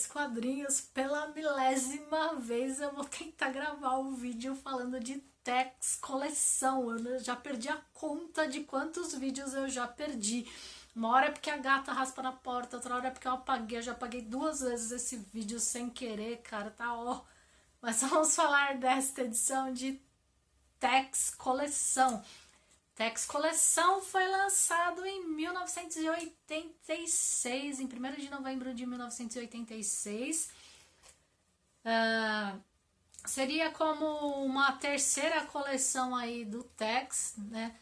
Tex Quadrinhos, pela milésima vez eu vou tentar gravar um vídeo falando de Tex Coleção. Eu já perdi a conta de quantos vídeos eu já perdi. Uma hora é porque a gata raspa na porta, outra hora é porque eu apaguei. Eu já apaguei 2 vezes esse vídeo sem querer, cara, tá ó. Mas vamos falar desta edição de Tex Coleção. Tex Coleção foi lançado em 1986, em 1º de novembro de 1986. Seria como uma terceira coleção aí do Tex, né?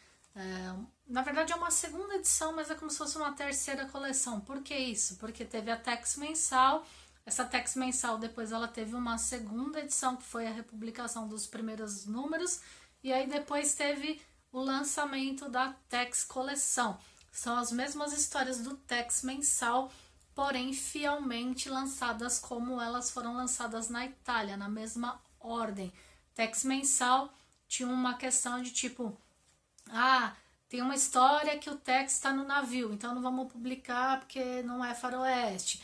Na verdade é uma segunda edição, mas é como se fosse uma terceira coleção. Por que isso? Porque teve a Tex Mensal. Essa Tex Mensal depois ela teve uma segunda edição, que foi a republicação dos primeiros números. E aí depois teve o lançamento da Tex Coleção. São as mesmas histórias do Tex Mensal, porém fielmente lançadas como elas foram lançadas na Itália, na mesma ordem. Tex Mensal tinha uma questão de tipo, tem uma história que o Tex está no navio, então não vamos publicar porque não é faroeste.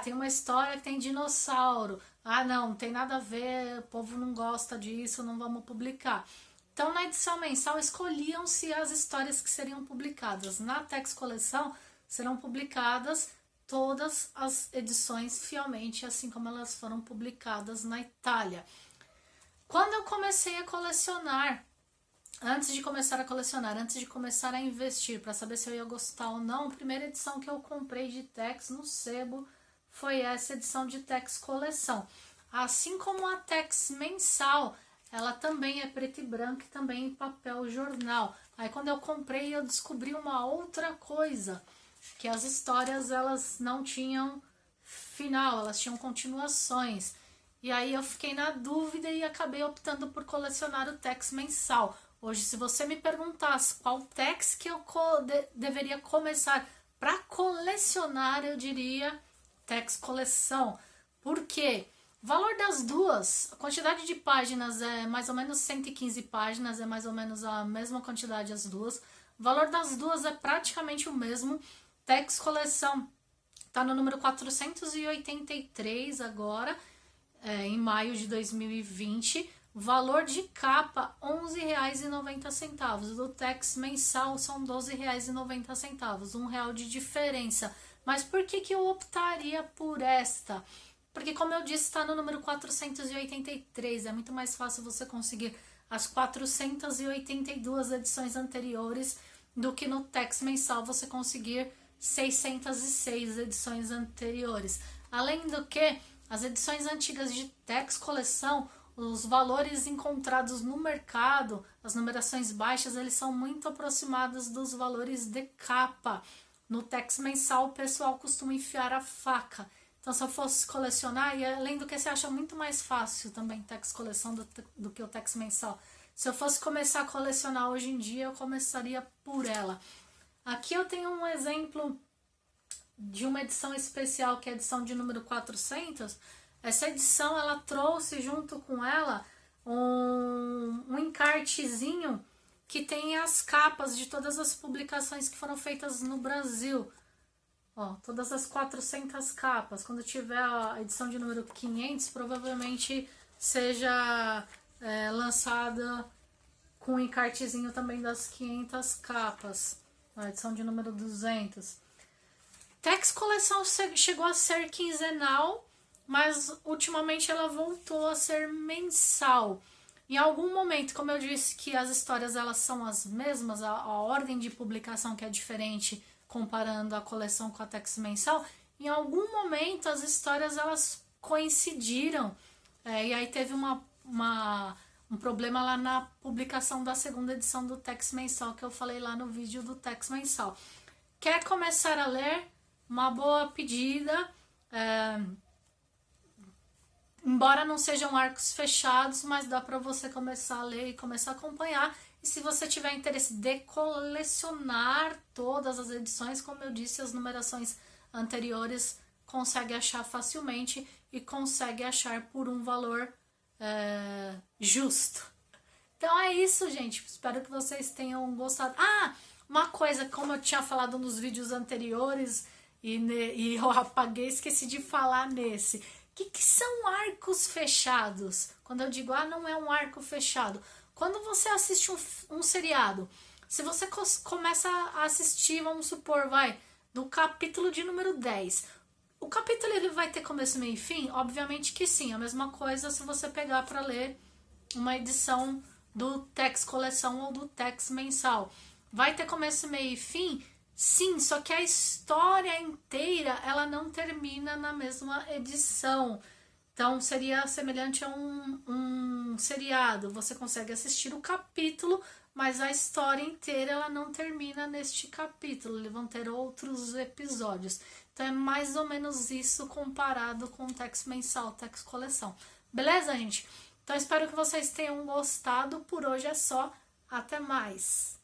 Tem uma história que tem dinossauro. Não tem nada a ver, o povo não gosta disso, não vamos publicar. Então, na edição mensal, escolhiam-se as histórias que seriam publicadas. Na Tex Coleção, serão publicadas todas as edições fielmente, assim como elas foram publicadas na Itália. Quando eu comecei a colecionar, antes de começar a investir, para saber se eu ia gostar ou não, a primeira edição que eu comprei de Tex no sebo foi essa edição de Tex Coleção. Assim como a Tex Mensal, ela também é preto e branco e também em papel jornal. Aí quando eu comprei eu descobri uma outra coisa, que as histórias elas não tinham final, elas tinham continuações. E aí eu fiquei na dúvida e acabei optando por colecionar o Tex Mensal. Hoje, se você me perguntasse qual Tex que eu deveria começar para colecionar, eu diria Tex Coleção. Por quê? O valor das duas, a quantidade de páginas é mais ou menos 115 páginas, é mais ou menos a mesma quantidade as duas. O valor das duas é praticamente o mesmo. Tex Coleção está no número 483 agora, em maio de 2020. Valor de capa, R$ 11,90. Do Tex Mensal são R$ 12,90, R$ 1 de diferença. Mas por que eu optaria por esta? Porque, como eu disse, está no número 483. É muito mais fácil você conseguir as 482 edições anteriores do que no Tex Mensal você conseguir 606 edições anteriores. Além do que, as edições antigas de Tex Coleção, os valores encontrados no mercado, as numerações baixas, eles são muito aproximados dos valores de capa. No Tex Mensal, o pessoal costuma enfiar a faca. Então, se eu fosse colecionar, e além do que você acha muito mais fácil também Tex Coleção do que o Tex Mensal. Se eu fosse começar a colecionar hoje em dia, eu começaria por ela. Aqui eu tenho um exemplo de uma edição especial, que é a edição de número 400. Essa edição, ela trouxe junto com ela um encartezinho que tem as capas de todas as publicações que foram feitas no Brasil. Todas as 400 capas. Quando tiver a edição de número 500, provavelmente seja lançada com um encartezinho também das 500 capas. A edição de número 200. Tex Coleção chegou a ser quinzenal, mas ultimamente ela voltou a ser mensal. Em algum momento, como eu disse que as histórias elas são as mesmas, a ordem de publicação que é diferente comparando a coleção com a Tex Mensal, em algum momento as histórias elas coincidiram, e aí teve um problema lá na publicação da segunda edição do Tex Mensal, que eu falei lá no vídeo do Tex Mensal. Quer começar a ler? Uma boa pedida, embora não sejam arcos fechados, mas dá para você começar a ler e começar a acompanhar. E se você tiver interesse de colecionar todas as edições, como eu disse, as numerações anteriores consegue achar facilmente e consegue achar por um valor justo. Então é isso, gente. Espero que vocês tenham gostado. Uma coisa, como eu tinha falado nos vídeos anteriores, e eu apaguei, esqueci de falar nesse. O que são arcos fechados? Quando eu digo, não é um arco fechado. Quando você assiste um seriado, se você começa a assistir, vamos supor, do capítulo de número 10, o capítulo ele vai ter começo, meio e fim? Obviamente que sim. A mesma coisa se você pegar para ler uma edição do Tex Coleção ou do Tex Mensal. Vai ter começo, meio e fim? Sim, só que a história inteira ela não termina na mesma edição. Então seria semelhante a um seriado. Você consegue assistir o capítulo, mas a história inteira ela não termina neste capítulo. Eles vão ter outros episódios. Então é mais ou menos isso comparado com o Tex Mensal, Tex Coleção. Beleza, gente? Então espero que vocês tenham gostado. Por hoje é só. Até mais!